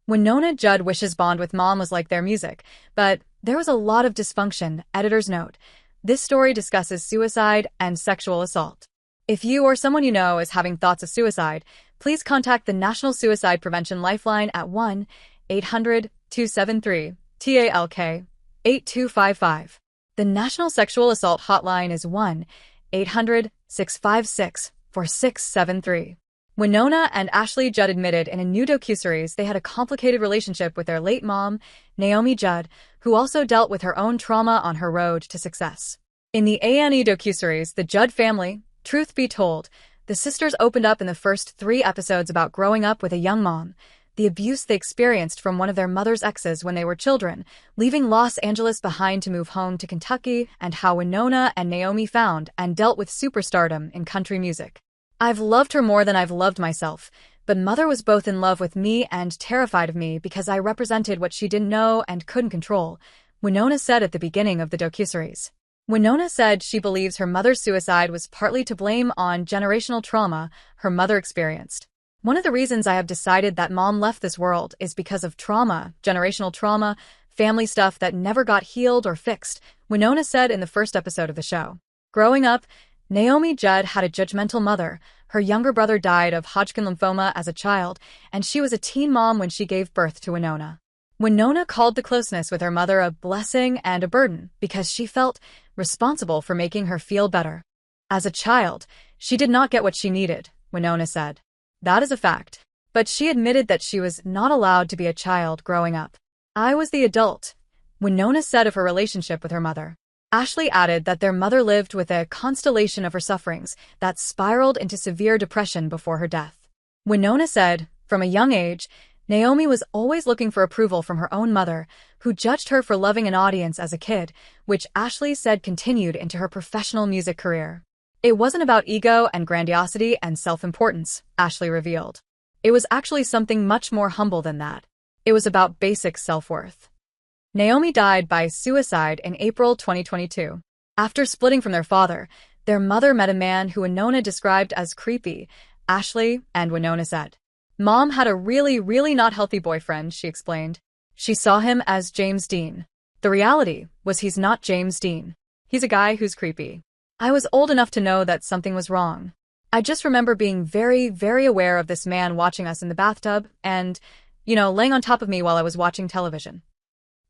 Wynonna Judd wishes Bond with Mom was like their music, but there was a lot of dysfunction, editors note. This story discusses suicide and sexual assault. If you or someone you know is having thoughts of suicide, please contact the National Suicide Prevention Lifeline at 1-800-273-TALK 8255. The National Sexual Assault Hotline is 1-800-656-4673. Wynonna and Ashley Judd admitted in a new docuseries they had a complicated relationship with their late mom, Naomi Judd, who also dealt with her own trauma on her road to success. In the A&E docuseries The Judd Family, Truth Be Told, the sisters opened up in the first 3 episodes about growing up with a young mom, the abuse they experienced from one of their mother's exes when they were children, leaving Los Angeles behind to move home to Kentucky, and how Wynonna and Naomi found and dealt with superstardom in country music. I've loved her more than I've loved myself, but Mother was both in love with me and terrified of me because I represented what she didn't know and couldn't control, Wynonna said at the beginning of the docuseries. Wynonna said she believes her mother's suicide was partly to blame on generational trauma her mother experienced. One of the reasons I have decided that Mom left this world is because of trauma, generational trauma, family stuff that never got healed or fixed, Wynonna said in the first episode of the show. Growing up, Naomi Judd had a judgmental mother. Her younger brother died of Hodgkin lymphoma as a child, and she was a teen mom when she gave birth to Wynonna. Wynonna called the closeness with her mother a blessing and a burden because she felt responsible for making her feel better. As a child, she did not get what she needed, Wynonna said. That is a fact. But she admitted that she was not allowed to be a child growing up. I was the adult, Wynonna said of her relationship with her mother. Ashley added that their mother lived with a constellation of her sufferings that spiraled into severe depression before her death. Wynonna said, from a young age, Naomi was always looking for approval from her own mother, who judged her for loving an audience as a kid, which Ashley said continued into her professional music career. It wasn't about ego and grandiosity and self-importance, Ashley revealed. It was actually something much more humble than that. It was about basic self-worth. Naomi died by suicide in April 2022. After splitting from their father, their mother met a man who Wynonna described as creepy, Ashley and Wynonna said. Mom had a really not healthy boyfriend, she explained. She saw him as James Dean. The reality was he's not James Dean. He's a guy who's creepy. I was old enough to know that something was wrong. I just remember being very aware of this man watching us in the bathtub and, laying on top of me while I was watching television.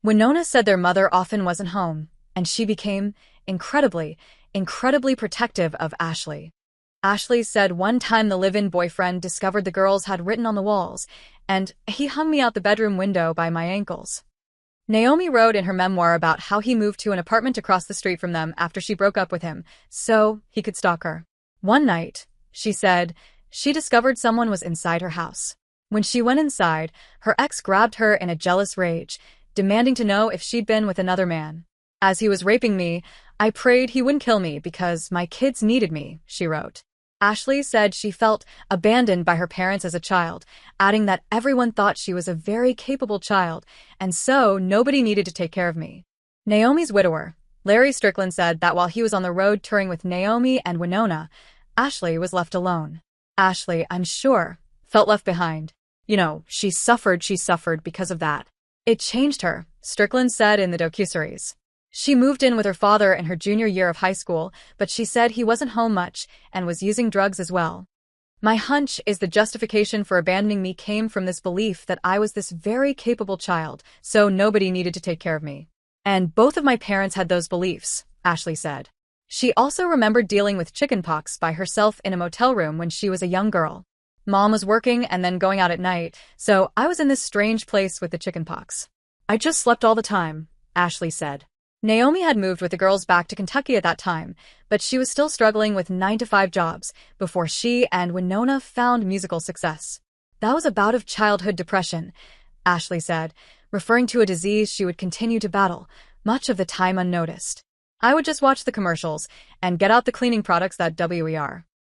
Wynonna said their mother often wasn't home, and she became incredibly protective of Ashley. Ashley said one time the live-in boyfriend discovered the girls had written on the walls, and he hung me out the bedroom window by my ankles. Naomi wrote in her memoir about how he moved to an apartment across the street from them after she broke up with him, so he could stalk her. One night, she said, she discovered someone was inside her house. When she went inside, her ex grabbed her in a jealous rage, demanding to know if she'd been with another man. As he was raping me, I prayed he wouldn't kill me because my kids needed me, she wrote. Ashley said she felt abandoned by her parents as a child, adding that everyone thought she was a very capable child, and so nobody needed to take care of me. Naomi's widower, Larry Strickland, said that while he was on the road touring with Naomi and Wynonna, Ashley was left alone. Ashley, I'm sure, felt left behind. She suffered because of that. It changed her, Strickland said in the docuseries. She moved in with her father in her junior year of high school, but she said he wasn't home much and was using drugs as well. My hunch is the justification for abandoning me came from this belief that I was this very capable child, so nobody needed to take care of me. And both of my parents had those beliefs, Ashley said. She also remembered dealing with chickenpox by herself in a motel room when she was a young girl. Mom was working and then going out at night, so I was in this strange place with the chickenpox. I just slept all the time, Ashley said. Naomi had moved with the girls back to Kentucky at that time, but she was still struggling with 9-to-5 jobs before she and Wynonna found musical success. That was a bout of childhood depression, Ashley said, referring to a disease she would continue to battle, much of the time unnoticed. I would just watch the commercials and get out the cleaning products that WER.